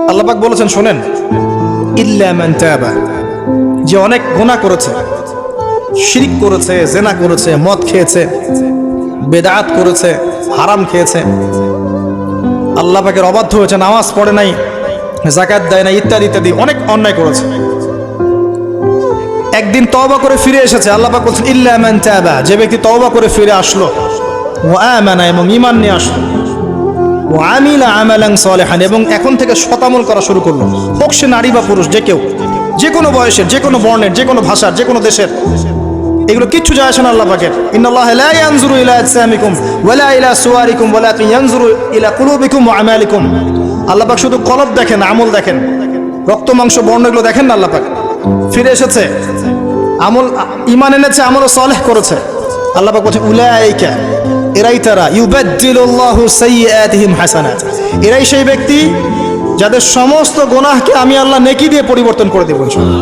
আল্লাহ পাক বলেছেন শোনেন, ইল্লা মান তাবা, যে অনেক গুনাহ করেছে, শিরক করেছে, জেনা করেছে, মদ খেয়েছে, বেদাত করেছে, হারাম খেয়েছে, আল্লাহ পাকের অবাধ্য হয়েছে, নামাজ পড়ে নাই, যাকাত দেয় না, ইত্যাদি ইত্যাদি অনেক অন্যায় করেছে, একদিন তওবা করে ফিরে এসেছে। আল্লাহ পাক বলছেন ইল্লা মান তাবা, যে ব্যক্তি তওবা করে ফিরে আসলো, ওয়া আমানা, এবং ঈমান নিয়ে আসলো, ওয়া আমিলা আমালান সালিহান, এবং এখন থেকে শতামল করা শুরু করলো, হোক সে নারী বা পুরুষ, যে কেউ, যে কোনো বয়সের, যে কোনো বর্ণের, যে কোনো ভাষার, যে কোনো দেশের, এগুলো কিচ্ছু যায় আসে না আল্লাহ পাকের। ইন্নাল্লাহা লা ইয়ানজুরু ইলা আজসামিকুম ওয়ালা ইলা সুওয়ারিকুম ওয়ালাকিন ইয়ানজুরু ইলা কুলুবিকুম ওয়া আমালিকুম। আল্লাহ পাক শুধু কলব দেখেন, আমল দেখেন, রক্ত মাংস বর্ণ এগুলো দেখেন না। আল্লাহ পাক ফিরে এসেছে, আমল ঈমান এনেছে, আমল সালেহ করেছে। আল্লাহ পাক বলেন উলাইকা, এরাই তারা, ইউবাদদিলুল্লাহু সাইয়্যাতিহিম হাসানাত, এরাই সেই ব্যক্তি যাদের সমস্ত গুনাহকে আমি আল্লাহ নেকি দিয়ে পরিবর্তন করে দেব ইনশাআল্লাহ।